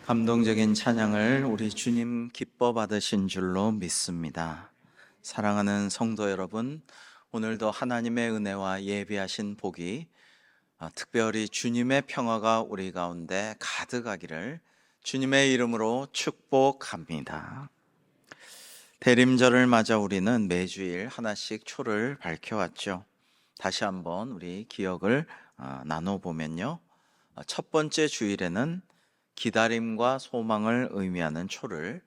감동적인 찬양을 우리 주님 기뻐 받으신 줄로 믿습니다. 사랑하는 성도 여러분, 오늘도 하나님의 은혜와 예비하신 복이 특별히 주님의 평화가 우리 가운데 가득하기를 주님의 이름으로 축복합니다. 대림절을 맞아 우리는 매주일 하나씩 초를 밝혀왔죠. 다시 한번 우리 기억을 나눠보면요, 첫 번째 주일에는 기다림과 소망을 의미하는 초를,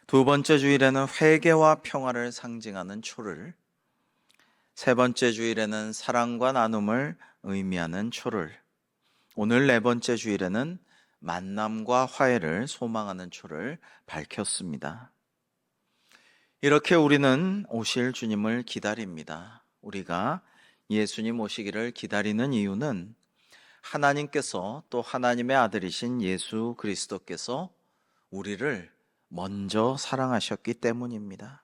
두 번째 주일에는 회개와 평화를 상징하는 초를, 세 번째 주일에는 사랑과 나눔을 의미하는 초를, 오늘 네 번째 주일에는 만남과 화해를 소망하는 초를 밝혔습니다. 이렇게 우리는 오실 주님을 기다립니다. 우리가 예수님 오시기를 기다리는 이유는 하나님께서 또 하나님의 아들이신 예수 그리스도께서 우리를 먼저 사랑하셨기 때문입니다.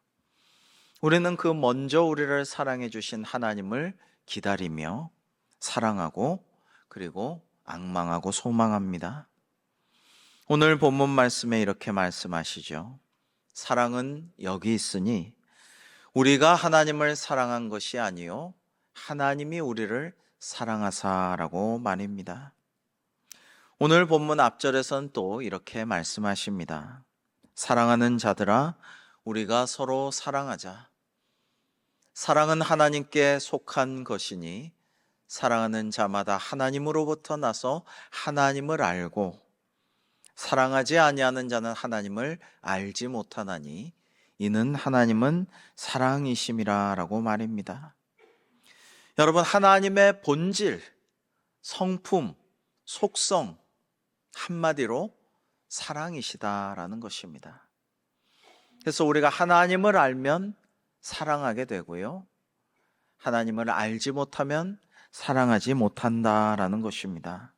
우리는 그 먼저 우리를 사랑해 주신 하나님을 기다리며 사랑하고 그리고 앙망하고 소망합니다. 오늘 본문 말씀에 이렇게 말씀하시죠. 사랑은 여기 있으니 우리가 하나님을 사랑한 것이 아니요 하나님이 우리를 사랑하사라고 말입니다. 오늘 본문 앞절에선 또 이렇게 말씀하십니다. 사랑하는 자들아, 우리가 서로 사랑하자. 사랑은 하나님께 속한 것이니 사랑하는 자마다 하나님으로부터 나서 하나님을 알고 사랑하지 아니하는 자는 하나님을 알지 못하나니 이는 하나님은 사랑이심이라라고 말입니다. 여러분, 하나님의 본질, 성품, 속성, 한마디로 사랑이시다라는 것입니다. 그래서 우리가 하나님을 알면 사랑하게 되고요, 하나님을 알지 못하면 사랑하지 못한다라는 것입니다.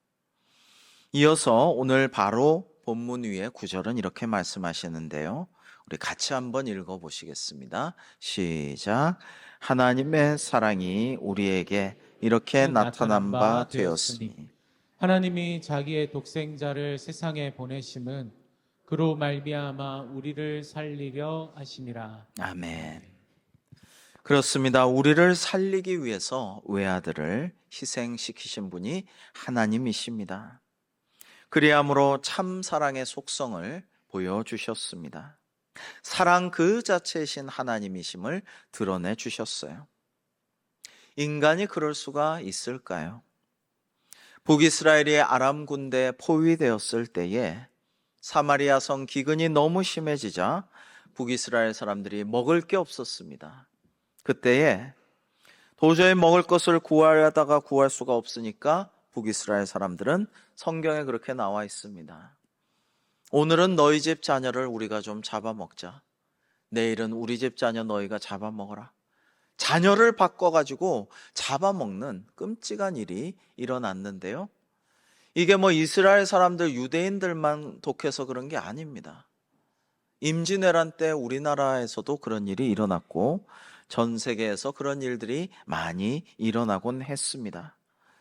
이어서 오늘 바로 본문 위에 구절은 이렇게 말씀하시는데요, 우리 같이 한번 읽어보시겠습니다. 시작. 하나님의 사랑이 우리에게 이렇게 나타난 바 되었으니 하나님이 자기의 독생자를 세상에 보내심은 그로 말미암아 우리를 살리려 하심이라. 아멘. 그렇습니다. 우리를 살리기 위해서 외아들을 희생시키신 분이 하나님이십니다. 그리함으로 참 사랑의 속성을 보여주셨습니다. 사랑 그 자체이신 하나님이심을 드러내 주셨어요. 인간이 그럴 수가 있을까요? 북이스라엘이 아람 군대에 포위되었을 때에 사마리아 성 기근이 너무 심해지자 북이스라엘 사람들이 먹을 게 없었습니다. 그때에 도저히 먹을 것을 구하려다가 구할 수가 없으니까 북이스라엘 사람들은 성경에 그렇게 나와 있습니다. 오늘은 너희 집 자녀를 우리가 좀 잡아먹자. 내일은 우리 집 자녀 너희가 잡아먹어라. 자녀를 바꿔가지고 잡아먹는 끔찍한 일이 일어났는데요, 이게 이스라엘 사람들, 유대인들만 독해서 그런 게 아닙니다. 임진왜란 때 우리나라에서도 그런 일이 일어났고 전 세계에서 그런 일들이 많이 일어나곤 했습니다.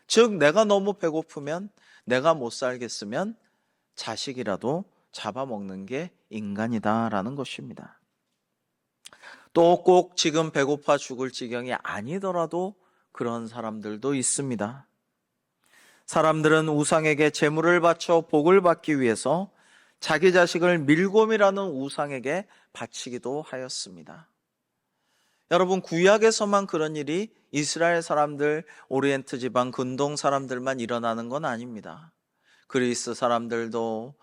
즉, 내가 너무 배고프면, 내가 못 살겠으면 자식이라도 잡아먹는 게 인간이다라는 것입니다. 또 꼭 지금 배고파 죽을 지경이 아니더라도 그런 사람들도 있습니다. 사람들은 우상에게 제물을 바쳐 복을 받기 위해서 자기 자식을 밀곰이라는 우상에게 바치기도 하였습니다. 여러분, 구약에서만 그런 일이 이스라엘 사람들, 오리엔트 지방 근동 사람들만 일어나는 건 아닙니다. 그리스 사람들도,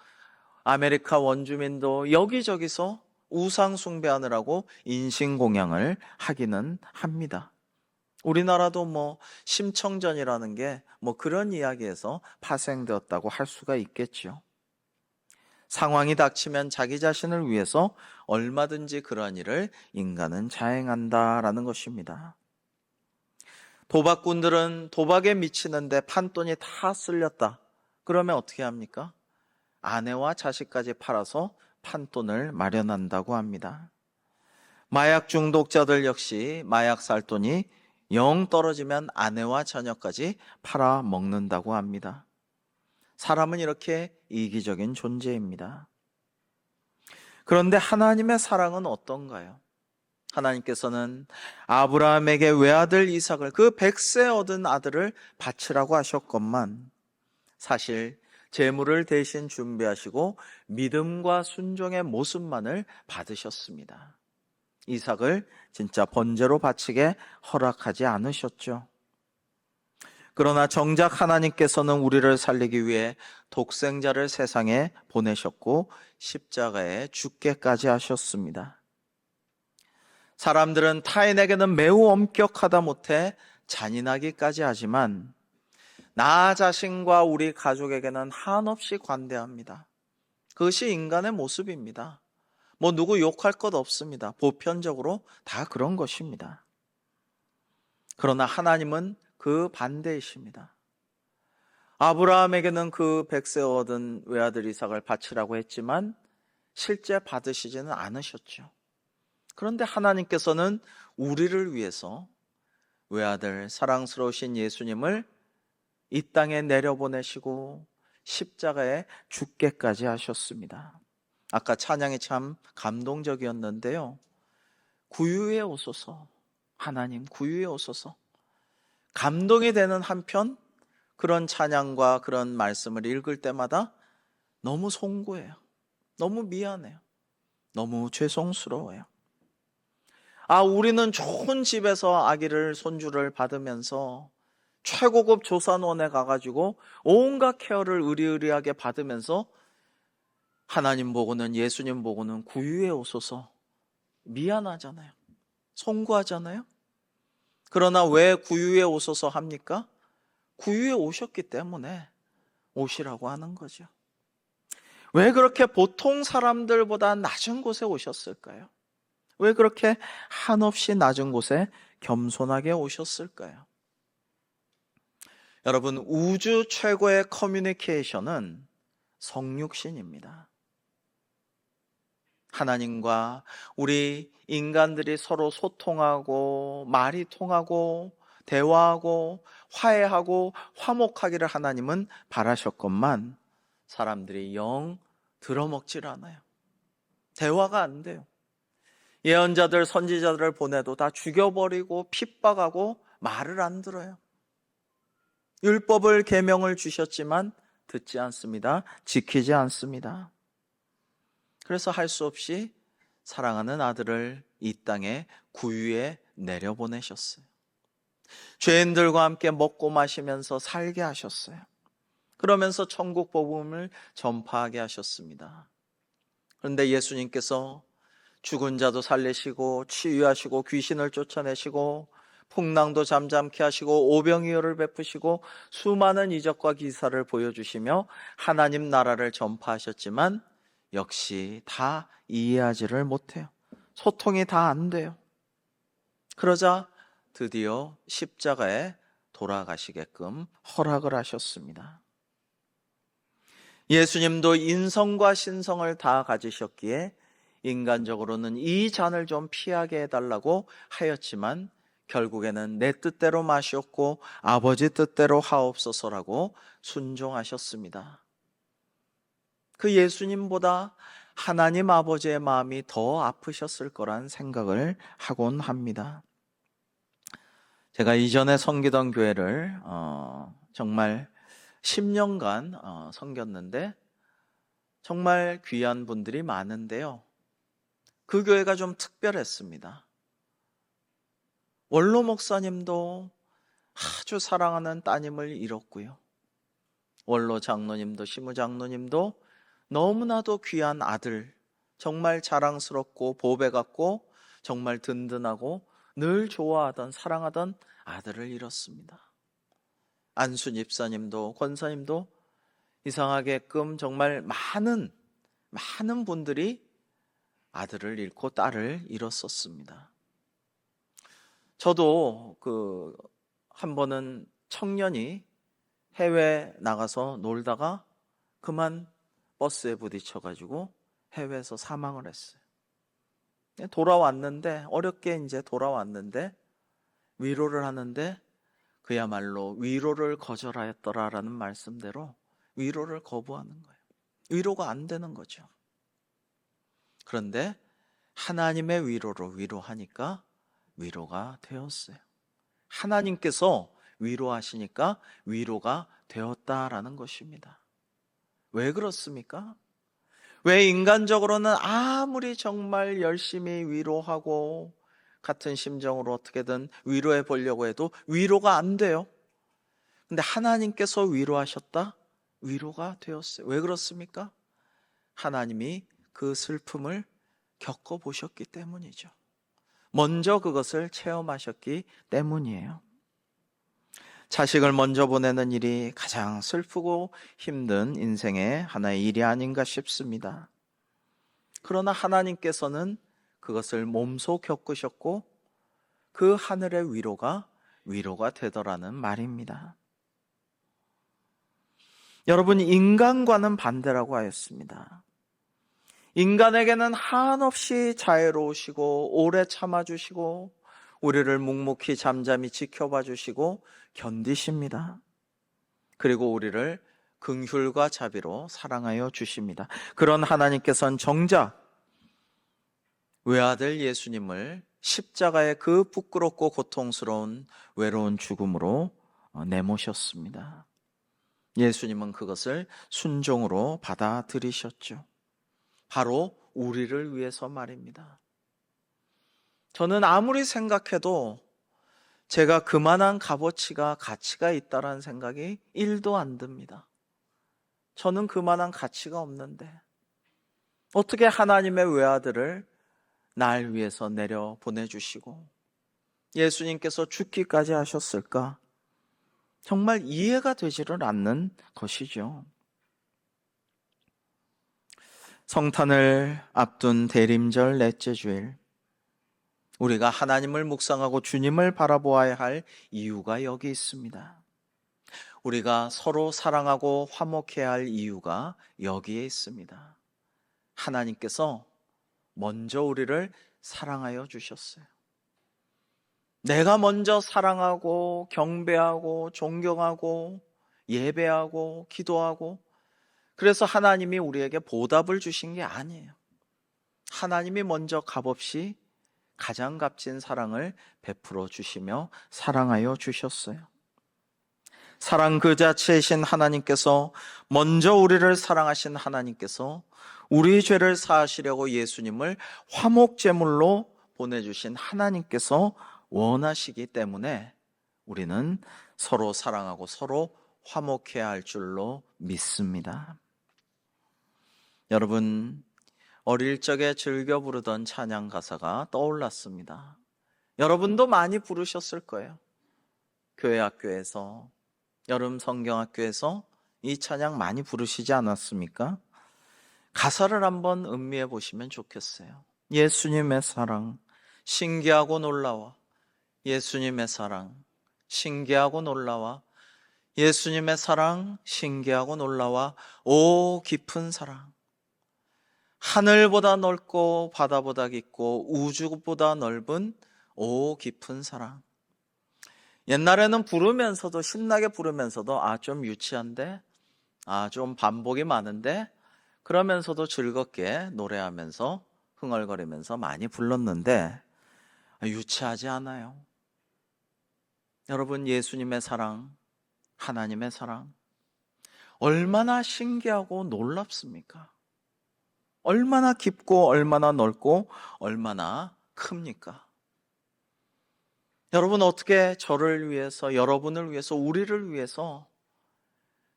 아메리카 원주민도 여기저기서 우상 숭배하느라고 인신공양을 하기는 합니다. 우리나라도 심청전이라는 게 그런 이야기에서 파생되었다고 할 수가 있겠죠. 상황이 닥치면 자기 자신을 위해서 얼마든지 그러한 일을 인간은 자행한다라는 것입니다. 도박꾼들은 도박에 미치는데 판돈이 다 쓸렸다. 그러면 어떻게 합니까? 아내와 자식까지 팔아서 판돈을 마련한다고 합니다. 마약 중독자들 역시 마약 살 돈이 영 떨어지면 아내와 자녀까지 팔아먹는다고 합니다. 사람은 이렇게 이기적인 존재입니다. 그런데 하나님의 사랑은 어떤가요? 하나님께서는 아브라함에게 외아들 이삭을, 그 100세 얻은 아들을 바치라고 하셨건만 사실 제물을 대신 준비하시고 믿음과 순종의 모습만을 받으셨습니다. 이삭을 진짜 번제로 바치게 허락하지 않으셨죠. 그러나 정작 하나님께서는 우리를 살리기 위해 독생자를 세상에 보내셨고 십자가에 죽게까지 하셨습니다. 사람들은 타인에게는 매우 엄격하다 못해 잔인하기까지 하지만 나 자신과 우리 가족에게는 한없이 관대합니다. 그것이 인간의 모습입니다. 누구 욕할 것 없습니다. 보편적으로 다 그런 것입니다. 그러나 하나님은 그 반대이십니다. 아브라함에게는 그 100세 얻은 외아들 이삭을 바치라고 했지만 실제 받으시지는 않으셨죠. 그런데 하나님께서는 우리를 위해서 외아들 사랑스러우신 예수님을 이 땅에 내려보내시고 십자가에 죽게까지 하셨습니다. 아까 찬양이 참 감동적이었는데요. 구유에 오소서, 하나님 구유에 오소서. 감동이 되는 한편 그런 찬양과 그런 말씀을 읽을 때마다 너무 송구해요. 너무 미안해요. 너무 죄송스러워요. 우리는 좋은 집에서 아기를, 손주를 받으면서 최고급 조산원에 가가지고 온갖 케어를 의리의리하게 받으면서 하나님 보고는, 예수님 보고는 구유에 오소서 미안하잖아요. 송구하잖아요. 그러나 왜 구유에 오소서 합니까? 구유에 오셨기 때문에 오시라고 하는 거죠. 왜 그렇게 보통 사람들보다 낮은 곳에 오셨을까요? 왜 그렇게 한없이 낮은 곳에 겸손하게 오셨을까요? 여러분, 우주 최고의 커뮤니케이션은 성육신입니다. 하나님과 우리 인간들이 서로 소통하고 말이 통하고 대화하고 화해하고 화목하기를 하나님은 바라셨건만 사람들이 영 들어먹질 않아요. 대화가 안 돼요. 예언자들, 선지자들을 보내도 다 죽여버리고 핍박하고 말을 안 들어요. 율법을 계명을 주셨지만 듣지 않습니다. 지키지 않습니다. 그래서 할 수 없이 사랑하는 아들을 이 땅에 구유에 내려보내셨어요. 죄인들과 함께 먹고 마시면서 살게 하셨어요. 그러면서 천국 복음을 전파하게 하셨습니다. 그런데 예수님께서 죽은 자도 살리시고 치유하시고 귀신을 쫓아내시고 풍랑도 잠잠케 하시고 오병이어를 베푸시고 수많은 이적과 기사를 보여주시며 하나님 나라를 전파하셨지만 역시 다 이해하지를 못해요. 소통이 다 안 돼요. 그러자 드디어 십자가에 돌아가시게끔 허락을 하셨습니다. 예수님도 인성과 신성을 다 가지셨기에 인간적으로는 이 잔을 좀 피하게 해달라고 하였지만 결국에는 내 뜻대로 마셨고 아버지 뜻대로 하옵소서라고 순종하셨습니다. 그 예수님보다 하나님 아버지의 마음이 더 아프셨을 거란 생각을 하곤 합니다. 제가 이전에 섬기던 교회를 정말 10년간 섬겼는데 정말 귀한 분들이 많은데요. 그 교회가 좀 특별했습니다. 원로 목사님도 아주 사랑하는 따님을 잃었고요. 원로 장로님도 시무 장로님도 너무나도 귀한 아들, 정말 자랑스럽고 보배 같고 정말 든든하고 늘 좋아하던 사랑하던 아들을 잃었습니다. 안순 집사님도 권사님도 이상하게끔 정말 많은 분들이 아들을 잃고 딸을 잃었었습니다. 저도 한 번은 청년이 해외 나가서 놀다가 그만 버스에 부딪혀가지고 해외에서 사망을 했어요. 돌아왔는데 어렵게 이제 돌아왔는데 위로를 하는데 그야말로 위로를 거절하였더라라는 말씀대로 위로를 거부하는 거예요. 위로가 안 되는 거죠. 그런데 하나님의 위로로 위로하니까 위로가 되었어요. 하나님께서 위로하시니까 위로가 되었다라는 것입니다. 왜 그렇습니까? 왜 인간적으로는 아무리 정말 열심히 위로하고 같은 심정으로 어떻게든 위로해 보려고 해도 위로가 안 돼요. 근데 하나님께서 위로하셨다? 위로가 되었어요. 왜 그렇습니까? 하나님이 그 슬픔을 겪어보셨기 때문이죠. 먼저 그것을 체험하셨기 때문이에요. 자식을 먼저 보내는 일이 가장 슬프고 힘든 인생의 하나의 일이 아닌가 싶습니다. 그러나 하나님께서는 그것을 몸소 겪으셨고 그 하늘의 위로가 되더라는 말입니다. 여러분, 인간과는 반대라고 하였습니다. 인간에게는 한없이 자애로우시고 오래 참아주시고 우리를 묵묵히 잠잠히 지켜봐 주시고 견디십니다. 그리고 우리를 긍휼과 자비로 사랑하여 주십니다. 그런 하나님께서는 정작 외아들 예수님을 십자가의 그 부끄럽고 고통스러운 외로운 죽음으로 내모셨습니다. 예수님은 그것을 순종으로 받아들이셨죠. 바로 우리를 위해서 말입니다. 저는 아무리 생각해도 제가 그만한 값어치가 가치가 있다라는 생각이 1도 안 듭니다. 저는 그만한 가치가 없는데 어떻게 하나님의 외아들을 날 위해서 내려 보내주시고 예수님께서 죽기까지 하셨을까? 정말 이해가 되지를 않는 것이죠. 성탄을 앞둔 대림절 넷째 주일, 우리가 하나님을 묵상하고 주님을 바라보아야 할 이유가 여기 있습니다. 우리가 서로 사랑하고 화목해야 할 이유가 여기에 있습니다. 하나님께서 먼저 우리를 사랑하여 주셨어요. 내가 먼저 사랑하고 경배하고 존경하고 예배하고 기도하고 그래서 하나님이 우리에게 보답을 주신 게 아니에요. 하나님이 먼저 값없이 가장 값진 사랑을 베풀어 주시며 사랑하여 주셨어요. 사랑 그 자체이신 하나님께서 먼저 우리를 사랑하신 하나님께서 우리 죄를 사하시려고 예수님을 화목제물로 보내주신 하나님께서 원하시기 때문에 우리는 서로 사랑하고 서로 화목해야 할 줄로 믿습니다. 여러분, 어릴 적에 즐겨 부르던 찬양 가사가 떠올랐습니다. 여러분도 많이 부르셨을 거예요. 교회 학교에서, 여름 성경학교에서 이 찬양 많이 부르시지 않았습니까? 가사를 한번 음미해 보시면 좋겠어요. 예수님의 사랑, 신기하고 놀라워. 예수님의 사랑, 신기하고 놀라워. 예수님의 사랑, 신기하고 놀라워. 오 깊은 사랑. 하늘보다 넓고 바다보다 깊고 우주보다 넓은 오 깊은 사랑. 옛날에는 부르면서도 신나게 부르면서도 좀 유치한데 좀 반복이 많은데 그러면서도 즐겁게 노래하면서 흥얼거리면서 많이 불렀는데 유치하지 않아요. 여러분, 예수님의 사랑, 하나님의 사랑 얼마나 신기하고 놀랍습니까? 얼마나 깊고 얼마나 넓고 얼마나 큽니까? 여러분, 어떻게 저를 위해서, 여러분을 위해서, 우리를 위해서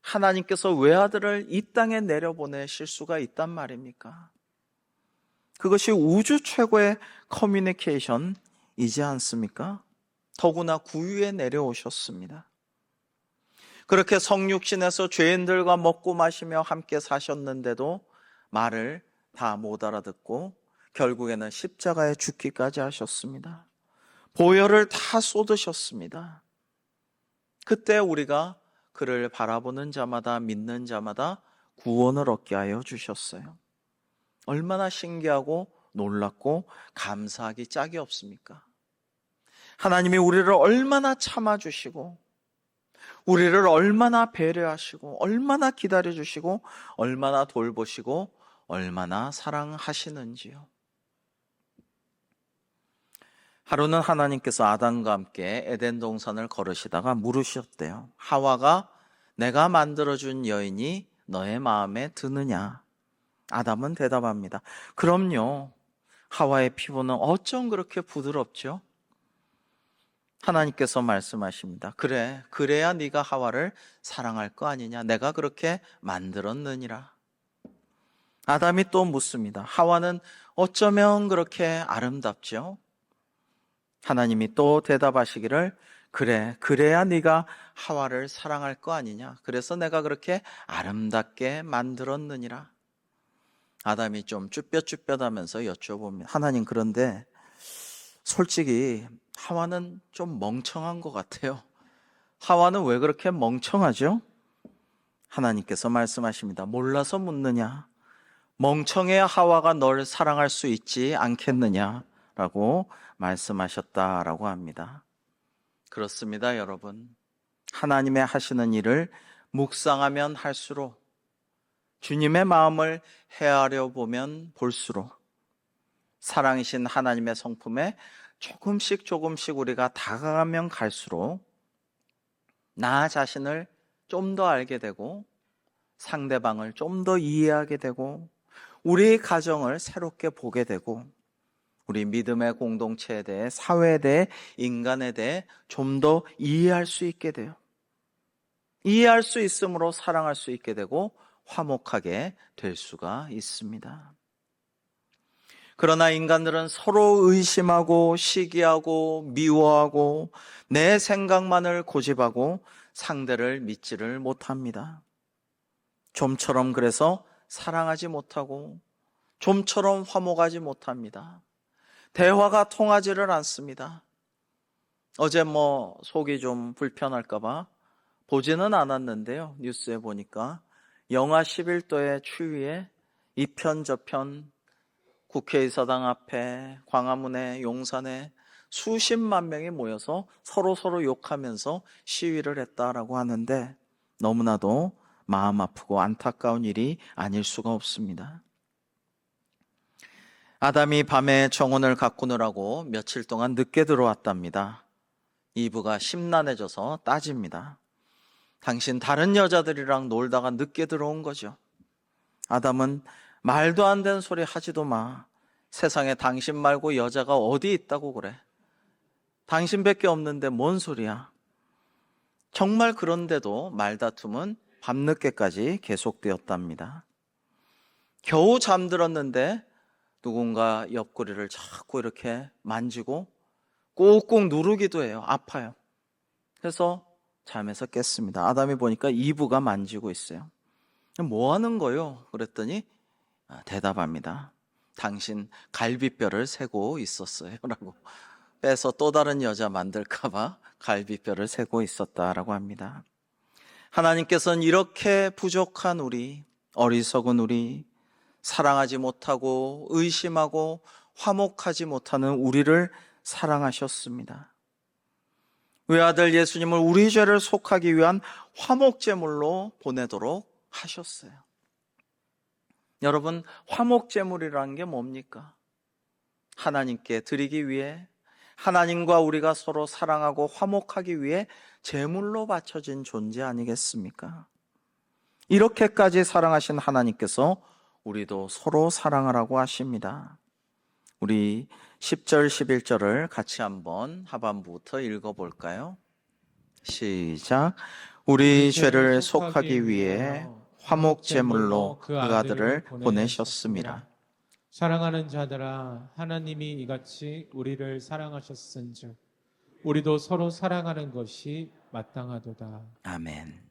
하나님께서 외아들을 이 땅에 내려보내실 수가 있단 말입니까? 그것이 우주 최고의 커뮤니케이션이지 않습니까? 더구나 구유에 내려오셨습니다. 그렇게 성육신에서 죄인들과 먹고 마시며 함께 사셨는데도 말을 다 못 알아듣고 결국에는 십자가에 죽기까지 하셨습니다. 보혈을 다 쏟으셨습니다. 그때 우리가 그를 바라보는 자마다 믿는 자마다 구원을 얻게 하여 주셨어요. 얼마나 신기하고 놀랍고 감사하기 짝이 없습니까? 하나님이 우리를 얼마나 참아주시고 우리를 얼마나 배려하시고 얼마나 기다려주시고 얼마나 돌보시고 얼마나 사랑하시는지요. 하루는 하나님께서 아담과 함께 에덴 동산을 걸으시다가 물으셨대요. 하와가 내가 만들어준 여인이 너의 마음에 드느냐? 아담은 대답합니다. 그럼요. 하와의 피부는 어쩜 그렇게 부드럽죠? 하나님께서 말씀하십니다. 그래, 그래야 네가 하와를 사랑할 거 아니냐? 내가 그렇게 만들었느니라. 아담이 또 묻습니다. 하와는 어쩌면 그렇게 아름답죠? 하나님이 또 대답하시기를 그래, 그래야 네가 하와를 사랑할 거 아니냐? 그래서 내가 그렇게 아름답게 만들었느니라. 아담이 좀 쭈뼛쭈뼛하면서 여쭤봅니다. 하나님, 그런데 솔직히 하와는 좀 멍청한 것 같아요. 하와는 왜 그렇게 멍청하죠? 하나님께서 말씀하십니다. 몰라서 묻느냐? 멍청해야 하와가 널 사랑할 수 있지 않겠느냐라고 말씀하셨다라고 합니다. 그렇습니다, 여러분. 하나님의 하시는 일을 묵상하면 할수록, 주님의 마음을 헤아려 보면 볼수록 사랑이신 하나님의 성품에 조금씩 우리가 다가가면 갈수록 나 자신을 좀 더 알게 되고 상대방을 좀 더 이해하게 되고 우리 가정을 새롭게 보게 되고 우리 믿음의 공동체에 대해, 사회에 대해, 인간에 대해 좀 더 이해할 수 있게 돼요. 이해할 수 있으므로 사랑할 수 있게 되고 화목하게 될 수가 있습니다. 그러나 인간들은 서로 의심하고 시기하고 미워하고 내 생각만을 고집하고 상대를 믿지를 못합니다. 좀처럼 그래서 사랑하지 못하고 좀처럼 화목하지 못합니다. 대화가 통하지를 않습니다. 어제 속이 좀 불편할까봐 보지는 않았는데요. 뉴스에 보니까 영하 11도의 추위에 이편 저편 국회의사당 앞에, 광화문에, 용산에 수십만 명이 모여서 서로 욕하면서 시위를 했다라고 하는데 너무나도 마음 아프고 안타까운 일이 아닐 수가 없습니다. 아담이 밤에 정혼을 가꾸느라고 며칠 동안 늦게 들어왔답니다. 이브가 심란해져서 따집니다. 당신 다른 여자들이랑 놀다가 늦게 들어온 거죠. 아담은 말도 안 되는 소리 하지도 마. 세상에 당신 말고 여자가 어디 있다고 그래. 당신밖에 없는데 뭔 소리야. 정말 그런데도 말다툼은 밤늦게까지 계속되었답니다. 겨우 잠들었는데 누군가 옆구리를 자꾸 이렇게 만지고 꾹꾹 누르기도 해요. 아파요. 그래서 잠에서 깼습니다. 아담이 보니까 이브가 만지고 있어요. 뭐 하는 거요? 그랬더니 대답합니다. 당신 갈비뼈를 세고 있었어요 라고. 빼서 또 다른 여자 만들까봐 갈비뼈를 세고 있었다라고 합니다. 하나님께서는 이렇게 부족한 우리, 어리석은 우리, 사랑하지 못하고 의심하고 화목하지 못하는 우리를 사랑하셨습니다. 외아들 예수님을 우리 죄를 속하기 위한 화목제물로 보내도록 하셨어요. 여러분, 화목제물이라는 게 뭡니까? 하나님께 드리기 위해, 하나님과 우리가 서로 사랑하고 화목하기 위해 제물로 바쳐진 존재 아니겠습니까? 이렇게까지 사랑하신 하나님께서 우리도 서로 사랑하라고 하십니다. 우리 10절, 11절을 같이 한번 하반부부터 읽어볼까요? 시작. 우리 죄를 속하기 위해 화목제물로 그 아들을 보내셨습니다. 사랑하는 자들아, 하나님이 이같이 우리를 사랑하셨은즉 우리도 서로 사랑하는 것이 마땅하도다. 아멘.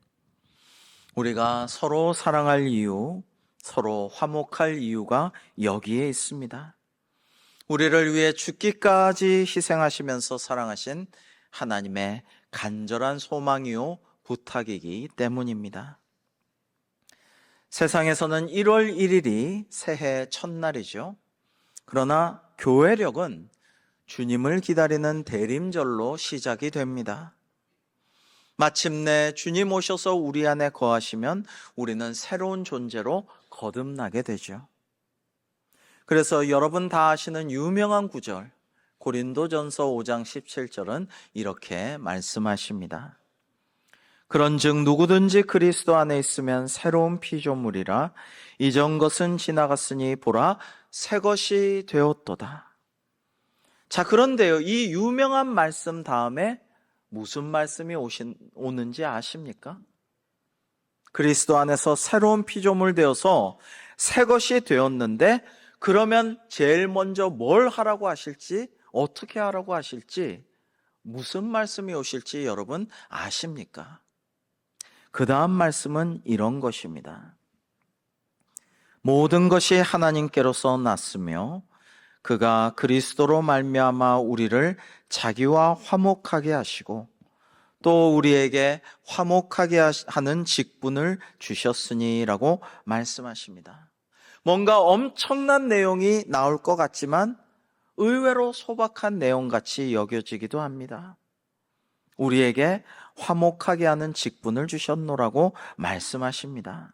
우리가 서로 사랑할 이유, 서로 화목할 이유가 여기에 있습니다. 우리를 위해 죽기까지 희생하시면서 사랑하신 하나님의 간절한 소망이요 부탁이기 때문입니다. 세상에서는 1월 1일이 새해 첫날이죠. 그러나 교회력은 주님을 기다리는 대림절로 시작이 됩니다. 마침내 주님 오셔서 우리 안에 거하시면 우리는 새로운 존재로 거듭나게 되죠. 그래서 여러분 다 아시는 유명한 구절, 고린도전서 5장 17절은 이렇게 말씀하십니다. 그런즉 누구든지 그리스도 안에 있으면 새로운 피조물이라 이전 것은 지나갔으니 보라 새 것이 되었도다. 자, 그런데요, 이 유명한 말씀 다음에 무슨 말씀이 오는지 아십니까? 그리스도 안에서 새로운 피조물 되어서 새 것이 되었는데, 그러면 제일 먼저 뭘 하라고 하실지, 어떻게 하라고 하실지, 무슨 말씀이 오실지 여러분 아십니까? 그 다음 말씀은 이런 것입니다. 모든 것이 하나님께로서 났으며 그가 그리스도로 말미암아 우리를 자기와 화목하게 하시고 또 우리에게 화목하게 하는 직분을 주셨으니라고 말씀하십니다. 뭔가 엄청난 내용이 나올 것 같지만 의외로 소박한 내용같이 여겨지기도 합니다. 우리에게 화목하게 하는 직분을 주셨노라고 말씀하십니다.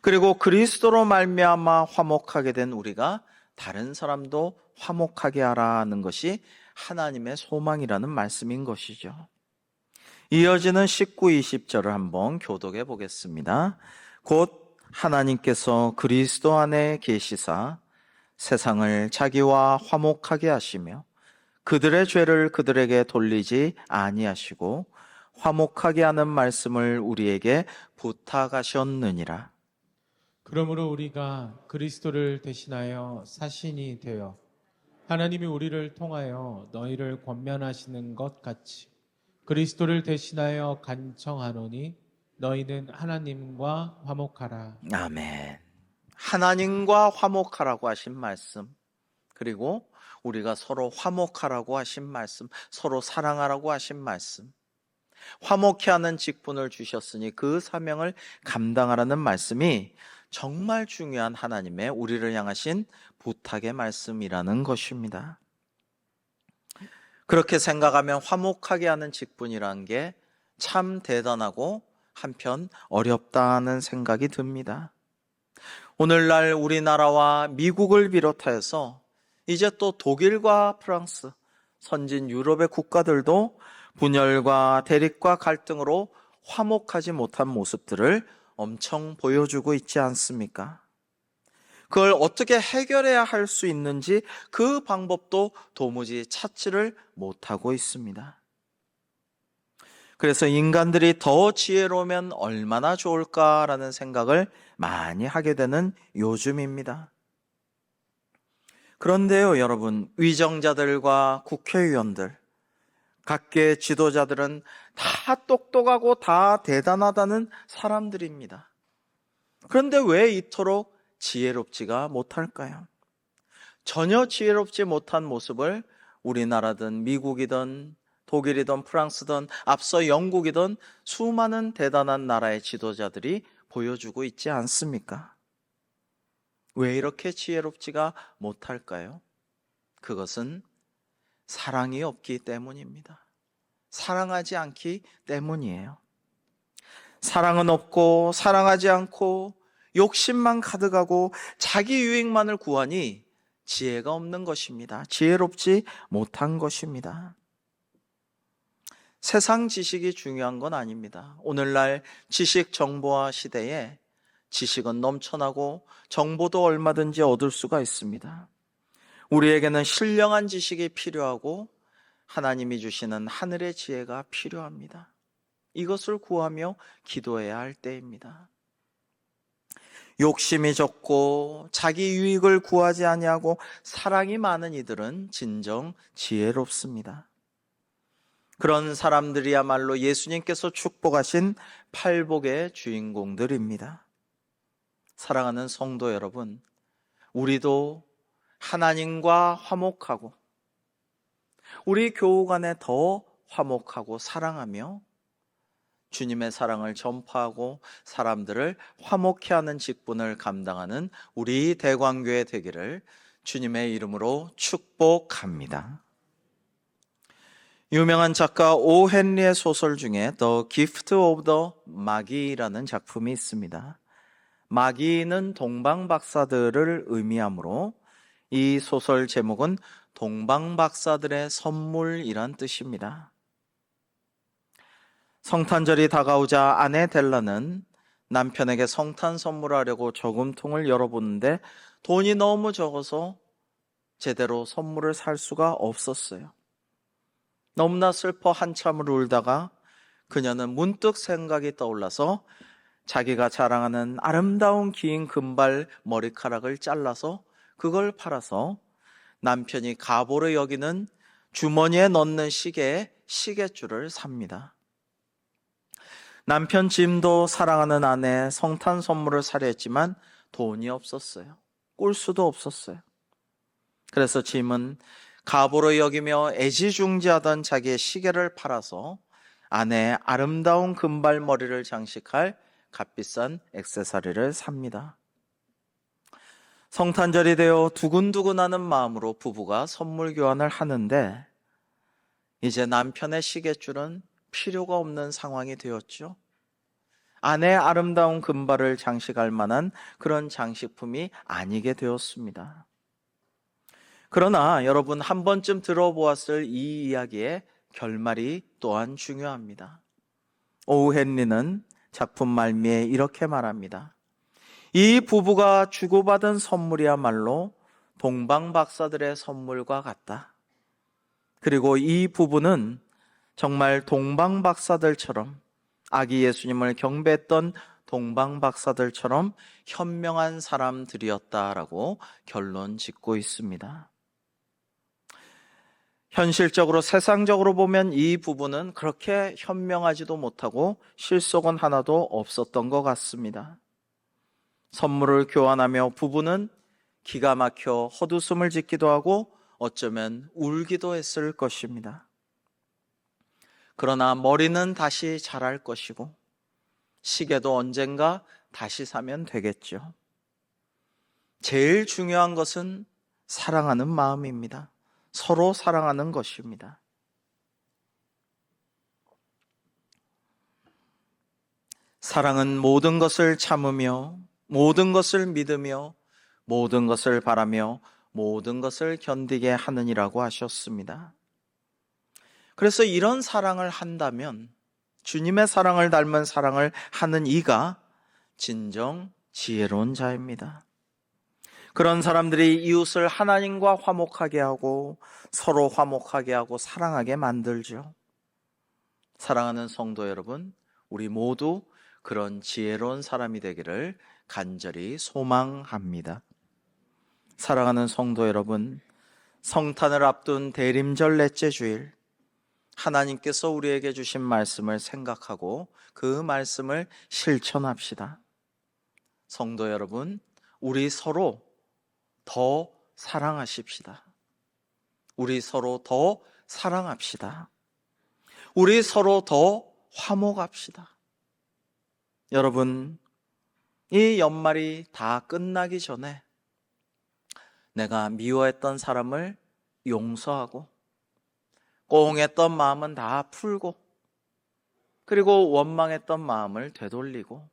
그리고 그리스도로 말미암아 화목하게 된 우리가 다른 사람도 화목하게 하라는 것이 하나님의 소망이라는 말씀인 것이죠. 이어지는 19, 20절을 한번 교독해 보겠습니다. 곧 하나님께서 그리스도 안에 계시사 세상을 자기와 화목하게 하시며 그들의 죄를 그들에게 돌리지 아니하시고 화목하게 하는 말씀을 우리에게 부탁하셨느니라. 그러므로 우리가 그리스도를 대신하여 사신이 되어 하나님이 우리를 통하여 너희를 권면하시는 것 같이 그리스도를 대신하여 간청하노니 너희는 하나님과 화목하라. 아멘. 하나님과 화목하라고 하신 말씀, 그리고 우리가 서로 화목하라고 하신 말씀, 서로 사랑하라고 하신 말씀, 화목케 하는 직분을 주셨으니 그 사명을 감당하라는 말씀이 정말 중요한 하나님의 우리를 향하신 부탁의 말씀이라는 것입니다. 그렇게 생각하면 화목하게 하는 직분이라는 게 참 대단하고 한편 어렵다는 생각이 듭니다. 오늘날 우리나라와 미국을 비롯하여서 이제 또 독일과 프랑스, 선진 유럽의 국가들도 분열과 대립과 갈등으로 화목하지 못한 모습들을 엄청 보여주고 있지 않습니까? 그걸 어떻게 해결해야 할 수 있는지 그 방법도 도무지 찾지를 못하고 있습니다. 그래서 인간들이 더 지혜로우면 얼마나 좋을까라는 생각을 많이 하게 되는 요즘입니다. 그런데요, 여러분, 위정자들과 국회의원들, 각계 지도자들은 다 똑똑하고 다 대단하다는 사람들입니다. 그런데 왜 이토록 지혜롭지가 못할까요? 전혀 지혜롭지 못한 모습을 우리나라든 미국이든 독일이든 프랑스든 앞서 영국이든 수많은 대단한 나라의 지도자들이 보여주고 있지 않습니까? 왜 이렇게 지혜롭지가 못할까요? 그것은 사랑이 없기 때문입니다. 사랑하지 않기 때문이에요. 사랑은 없고 사랑하지 않고 욕심만 가득하고 자기 유익만을 구하니 지혜가 없는 것입니다. 지혜롭지 못한 것입니다. 세상 지식이 중요한 건 아닙니다. 오늘날 지식 정보화 시대에 지식은 넘쳐나고 정보도 얼마든지 얻을 수가 있습니다. 우리에게는 신령한 지식이 필요하고 하나님이 주시는 하늘의 지혜가 필요합니다. 이것을 구하며 기도해야 할 때입니다. 욕심이 적고 자기 유익을 구하지 아니하고 사랑이 많은 이들은 진정 지혜롭습니다. 그런 사람들이야말로 예수님께서 축복하신 팔복의 주인공들입니다. 사랑하는 성도 여러분, 우리도 하나님과 화목하고 우리 교우 간에 더 화목하고 사랑하며 주님의 사랑을 전파하고 사람들을 화목케 하는 직분을 감당하는 우리 대광교회 되기를 주님의 이름으로 축복합니다. 유명한 작가 오 헨리의 소설 중에 The Gift of the Magi라는 작품이 있습니다. 마기는 동방박사들을 의미하므로 이 소설 제목은 동방박사들의 선물이란 뜻입니다. 성탄절이 다가오자 아내 델라는 남편에게 성탄 선물하려고 저금통을 열어보는데 돈이 너무 적어서 제대로 선물을 살 수가 없었어요. 너무나 슬퍼 한참을 울다가 그녀는 문득 생각이 떠올라서 자기가 자랑하는 아름다운 긴 금발 머리카락을 잘라서 그걸 팔아서 남편이 가보로 여기는 주머니에 넣는 시계에 시계줄을 삽니다. 남편 짐도 사랑하는 아내 성탄 선물을 사려 했지만 돈이 없었어요. 꿀 수도 없었어요. 그래서 짐은 가보로 여기며 애지중지하던 자기의 시계를 팔아서 아내의 아름다운 금발 머리를 장식할 값비싼 액세서리를 삽니다. 성탄절이 되어 두근두근하는 마음으로 부부가 선물 교환을 하는데 이제 남편의 시계줄은 필요가 없는 상황이 되었죠. 아내의 아름다운 금발을 장식할 만한 그런 장식품이 아니게 되었습니다. 그러나 여러분 한 번쯤 들어보았을 이 이야기의 결말이 또한 중요합니다. 오우 헨리는 작품 말미에 이렇게 말합니다. 이 부부가 주고받은 선물이야말로 동방박사들의 선물과 같다. 그리고 이 부부는 정말 동방박사들처럼 아기 예수님을 경배했던 동방박사들처럼 현명한 사람들이었다라고 결론 짓고 있습니다. 현실적으로 세상적으로 보면 이 부부는 그렇게 현명하지도 못하고 실속은 하나도 없었던 것 같습니다. 선물을 교환하며 부부는 기가 막혀 헛웃음을 짓기도 하고 어쩌면 울기도 했을 것입니다. 그러나 머리는 다시 자랄 것이고 시계도 언젠가 다시 사면 되겠죠. 제일 중요한 것은 사랑하는 마음입니다. 서로 사랑하는 것입니다. 사랑은 모든 것을 참으며 모든 것을 믿으며 모든 것을 바라며 모든 것을 견디게 하느니라고 하셨습니다. 그래서 이런 사랑을 한다면 주님의 사랑을 닮은 사랑을 하는 이가 진정 지혜로운 자입니다. 그런 사람들이 이웃을 하나님과 화목하게 하고 서로 화목하게 하고 사랑하게 만들죠. 사랑하는 성도 여러분, 우리 모두 그런 지혜로운 사람이 되기를 간절히 소망합니다. 사랑하는 성도 여러분, 성탄을 앞둔 대림절 넷째 주일, 하나님께서 우리에게 주신 말씀을 생각하고 그 말씀을 실천합시다. 성도 여러분, 우리 서로 더 사랑하십시다. 우리 서로 더 사랑합시다. 우리 서로 더 화목합시다. 여러분, 이 연말이 다 끝나기 전에 내가 미워했던 사람을 용서하고 꽁했던 마음은 다 풀고 그리고 원망했던 마음을 되돌리고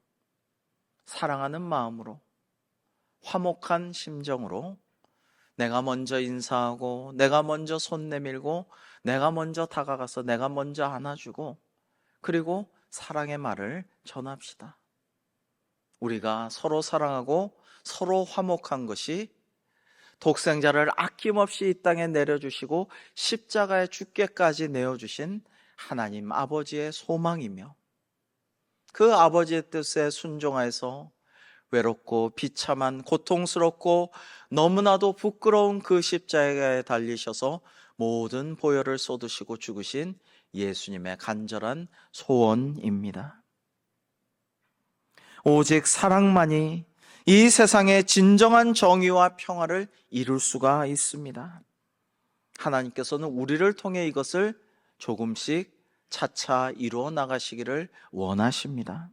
사랑하는 마음으로 화목한 심정으로 내가 먼저 인사하고 내가 먼저 손 내밀고 내가 먼저 다가가서 내가 먼저 안아주고 그리고 사랑의 말을 전합시다. 우리가 서로 사랑하고 서로 화목한 것이 독생자를 아낌없이 이 땅에 내려주시고 십자가에 죽게까지 내어주신 하나님 아버지의 소망이며 그 아버지의 뜻에 순종하여서 외롭고 비참한 고통스럽고 너무나도 부끄러운 그 십자가에 달리셔서 모든 보혈을 쏟으시고 죽으신 예수님의 간절한 소원입니다. 오직 사랑만이 이 세상의 진정한 정의와 평화를 이룰 수가 있습니다. 하나님께서는 우리를 통해 이것을 조금씩 차차 이루어 나가시기를 원하십니다.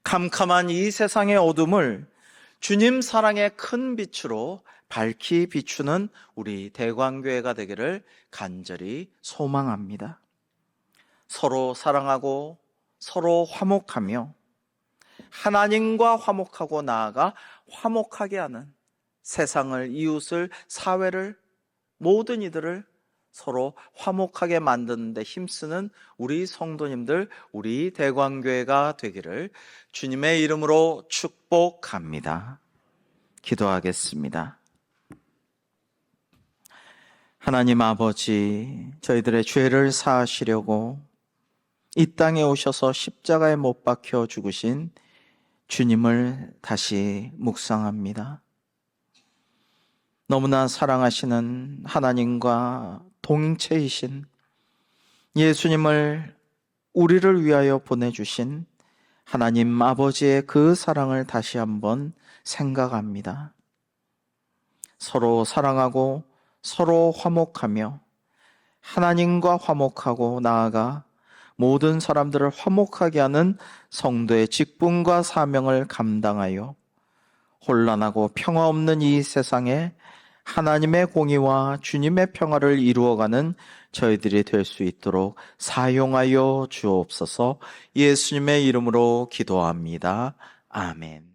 캄캄한 이 세상의 어둠을 주님 사랑의 큰 빛으로 밝히 비추는 우리 대광교회가 되기를 간절히 소망합니다. 서로 사랑하고 서로 화목하며 하나님과 화목하고 나아가 화목하게 하는 세상을, 이웃을, 사회를, 모든 이들을 서로 화목하게 만드는 데 힘쓰는 우리 성도님들, 우리 대광교회가 되기를 주님의 이름으로 축복합니다. 기도하겠습니다. 하나님 아버지, 저희들의 죄를 사하시려고 이 땅에 오셔서 십자가에 못 박혀 죽으신 주님을 다시 묵상합니다. 너무나 사랑하시는 하나님과 동체이신 예수님을 우리를 위하여 보내주신 하나님 아버지의 그 사랑을 다시 한번 생각합니다. 서로 사랑하고 서로 화목하며 하나님과 화목하고 나아가 모든 사람들을 화목하게 하는 성도의 직분과 사명을 감당하여 혼란하고 평화 없는 이 세상에 하나님의 공의와 주님의 평화를 이루어가는 저희들이 될 수 있도록 사용하여 주옵소서. 예수님의 이름으로 기도합니다. 아멘.